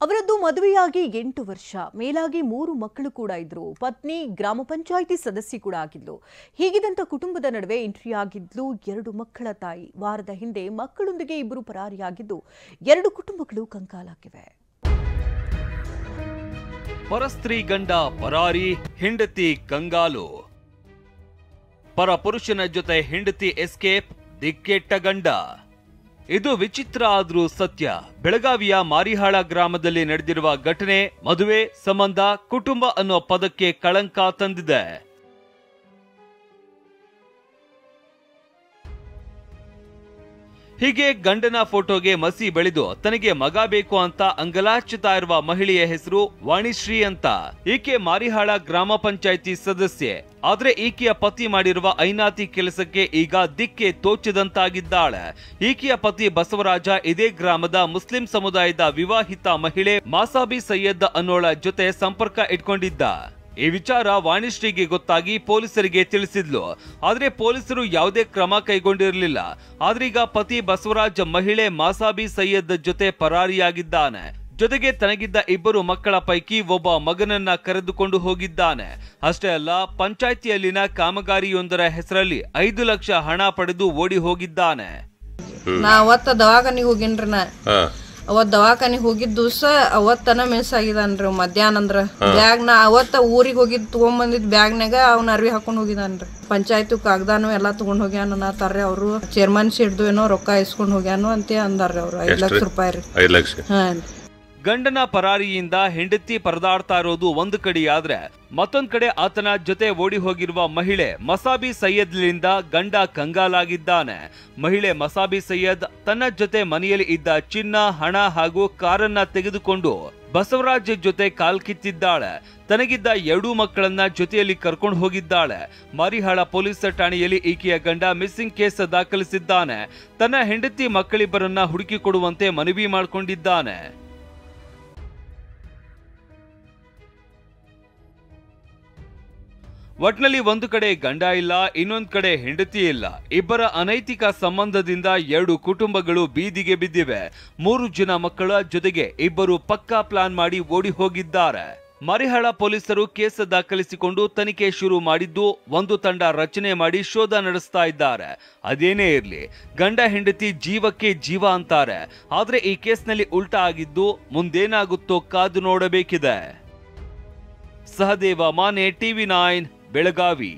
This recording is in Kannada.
ಅವರದ್ದು ಮದುವೆಯಾಗಿ 8 ವರ್ಷ ಮೇಲಾಗಿ 3 ಮಕ್ಕಳು ಕೂಡ ಇದ್ರು. ಪತ್ನಿ ಗ್ರಾಮ ಪಂಚಾಯಿತಿ ಸದಸ್ಯೆ ಕೂಡ ಆಗಿದ್ಲು. ಹೀಗಿದ್ದಂತ ಕುಟುಂಬದ ನಡುವೆ ಎಂಟ್ರಿ ಆಗಿದ್ಲು 2 ಮಕ್ಕಳ ತಾಯಿ. ವಾರದ ಹಿಂದೆ ಮಕ್ಕಳೊಂದಿಗೆ ಇಬ್ಬರು ಪರಾರಿಯಾಗಿದ್ದು 2 ಕುಟುಂಬಗಳು ಕಂಗಾಲಾಗಿವೆ. ಪರಸ್ತ್ರೀ ಗಂಡ ಪರಾರಿ, ಹೆಂಡತಿ ಕಂಗಾಲು. ಪರ ಪುರುಷನ ಜೊತೆ ಹೆಂಡತಿ ಎಸ್ಕೇಪ್, ದಿಕ್ಕೆಟ್ಟ ಗಂಡ. ಇದು ವಿಚಿತ್ರ ಆದ್ರೂ ಸತ್ಯ. ಬೆಳಗಾವಿಯ ಮಾರಿಹಾಳ ಗ್ರಾಮದಲ್ಲಿ ನಡೆದಿರುವ ಘಟನೆ ಮದುವೆ, ಸಂಬಂಧ, ಕುಟುಂಬ ಅನ್ನೋ ಪದಕ್ಕೆ ಕಳಂಕ ತಂದಿದೆ. ಹೀಗೆ ಗಂಡನ ಫೋಟೋಗೆ ಮಸಿ ಬೆಳೆದು ತನಗೆ ಮಗ ಬೇಕು ಅಂತ ಅಂಗಲಾಚುತ್ತಾ ಇರುವ ಮಹಿಳೆಯ ಹೆಸರು ವಾಣಿಶ್ರೀ ಅಂತ. ಈಕೆ ಮಾರಿಹಾಳ ಗ್ರಾಮ ಪಂಚಾಯಿತಿ ಸದಸ್ಯೆ. ಆದ್ರೆ ಈಕೆಯ ಪತಿ ಮಾಡಿರುವ ಐನಾತಿ ಕೆಲಸಕ್ಕೆ ಈಗ ದಿಕ್ಕೆ ತೋಚದಂತಾಗಿದ್ದಾಳೆ. ಈಕೆಯ ಪತಿ ಬಸವರಾಜ ಇದೇ ಗ್ರಾಮದ ಮುಸ್ಲಿಂ ಸಮುದಾಯದ ವಿವಾಹಿತ ಮಹಿಳೆ ಮಾಸಾಬಿ ಸೈಯದ್ ಅನ್ನೋಳ ಜೊತೆ ಸಂಪರ್ಕ ಇಟ್ಕೊಂಡಿದ್ದ. ಈ ವಿಚಾರ ವಾಣಿಶ್ರೀಗೆ ಗೊತ್ತಾಗಿ ಪೊಲೀಸರಿಗೆ ತಿಳಿಸಿದ್ಲು. ಆದ್ರೆ ಪೊಲೀಸರು ಯಾವುದೇ ಕ್ರಮ ಕೈಗೊಂಡಿರಲಿಲ್ಲ. ಆದ್ರೀಗ ಪತಿ ಬಸವರಾಜ್ ಮಹಿಳೆ ಮಾಸಾಬಿ ಸೈಯದ್ ಜೊತೆ ಪರಾರಿಯಾಗಿದ್ದಾನೆ. ಜೊತೆಗೆ ತನಗಿದ್ದ 2 ಮಕ್ಕಳ ಪೈಕಿ ಒಬ್ಬ ಮಗನನ್ನ ಕರೆದುಕೊಂಡು ಹೋಗಿದ್ದಾನೆ. ಅಷ್ಟೇ ಅಲ್ಲ, ಪಂಚಾಯ್ತಿಯಲ್ಲಿನ ಕಾಮಗಾರಿಯೊಂದರ ಹೆಸರಲ್ಲಿ 5 ಲಕ್ಷ ಹಣ ಪಡೆದು ಓಡಿ ಹೋಗಿದ್ದಾನೆ. ಅವತ್ತ ದವಾಖಾನಿಗೆ ಹೋಗಿನ್ರಿ. ಅವತ್ ದವಾಖಾನಿಗೆ ಹೋಗಿದ್ ದಿವಸ ಅವತ್ತನ ಮಿಸ್ ಆಗಿದಾನ್ರಿ. ಮಧ್ಯಾಹ್ನ ಅಂದ್ರ ಬ್ಯಾಗ್ ಅವತ್ತ ಊರಿಗೆ ಹೋಗಿದ್ ತಗೊಂಡ್ಬಂದಿದ್ ಬ್ಯಾಗ್ನಾಗ ಅವ್ನ ಅರ್ವಿ ಹಾಕೊಂಡ್ ಹೋಗಿದಾನ್ರಿ. ಪಂಚಾಯತ್ ಕಾಗದಾನು ಎಲ್ಲಾ ತಗೊಂಡ್ ಹೋಗ್ಯಾನ ಅನ್ನತಾರ್ರಿ. ಅವ್ರು ಚೇರ್ಮನ್ ಸಿಡ್ದು ಏನೋ ರೊಕ್ಕ ಇಸ್ಕೊಂಡ್ ಹೋಗ್ಯಾನು ಅಂತ ಅಂದಾರ್ರಿ. ಅವ್ರು 5 ಲಕ್ಷ ರೂಪಾಯಿ ರೀ. 5 ಲಕ್ಷ. ಗಂಡನ ಪರಾರಿಯಿಂದ ಹೆಂಡತಿ ಪರದಾಡ್ತಾ ಇರೋದು ಒಂದು ಕಡೆಯಾದ್ರೆ, ಮತ್ತೊಂದ್ ಕಡೆ ಆತನ ಜೊತೆ ಓಡಿ ಹೋಗಿರುವ ಮಹಿಳೆ ಮಸಾಬಿ ಸೈಯದ್ಲಿಂದ ಗಂಡ ಕಂಗಾಲಾಗಿದ್ದಾನೆ. ಮಹಿಳೆ ಮಸಾಬಿ ಸೈಯದ್ ತನ್ನ ಜೊತೆ ಮನೆಯಲ್ಲಿ ಇದ್ದ ಚಿನ್ನ, ಹಣ ಹಾಗೂ ಕಾರನ್ನ ತೆಗೆದುಕೊಂಡು ಬಸವರಾಜ್ ಜೊತೆ ಕಾಲ್ಕಿತ್ತಿದ್ದಾಳೆ. ತನಗಿದ್ದ 2 ಮಕ್ಕಳನ್ನ ಜೊತೆಯಲ್ಲಿ ಕರ್ಕೊಂಡು ಹೋಗಿದ್ದಾಳೆ. ಮಾರಿಹಾಳ ಪೊಲೀಸ್ ಠಾಣೆಯಲ್ಲಿ ಈಕೆಯ ಗಂಡ ಮಿಸ್ಸಿಂಗ್ ಕೇಸ್ ದಾಖಲಿಸಿದ್ದಾನೆ. ತನ್ನ ಹೆಂಡತಿ ಮಕ್ಕಳಿಬ್ಬರನ್ನ ಹುಡುಕಿಕೊಡುವಂತೆ ಮನವಿ ಮಾಡಿಕೊಂಡಿದ್ದಾನೆ. ಒಟ್ನಲ್ಲಿ ಒಂದು ಕಡೆ ಗಂಡ ಇಲ್ಲ, ಇನ್ನೊಂದು ಕಡೆ ಹೆಂಡತಿ ಇಲ್ಲ. ಇಬ್ಬರ ಅನೈತಿಕ ಸಂಬಂಧದಿಂದ 2 ಕುಟುಂಬಗಳು ಬೀದಿಗೆ ಬಿದ್ದಿವೆ. 3 ಜನ ಮಕ್ಕಳ ಜೊತೆಗೆ 2 ಪಕ್ಕಾ ಪ್ಲಾನ್ ಮಾಡಿ ಓಡಿ ಹೋಗಿದ್ದಾರೆ. ಮಾರಿಹಾಳ ಪೊಲೀಸರು ಕೇಸ್ ದಾಖಲಿಸಿಕೊಂಡು ತನಿಖೆ ಶುರು ಮಾಡಿದ್ದು, ಒಂದು ತಂಡ ರಚನೆ ಮಾಡಿ ಶೋಧ ನಡೆಸ್ತಾ ಇದ್ದಾರೆ. ಅದೇನೇ ಇರ್ಲಿ, ಗಂಡ ಹೆಂಡತಿ ಜೀವಕ್ಕೆ ಜೀವ ಅಂತಾರೆ. ಆದ್ರೆ ಈ ಕೇಸ್ನಲ್ಲಿ ಉಲ್ಟಾ ಆಗಿದ್ದು, ಮುಂದೇನಾಗುತ್ತೋ ಕಾದು ನೋಡಬೇಕಿದೆ. ಸಹದೇವ ಮಾನೆ, TV9 ಬೆಳಗಾವಿ.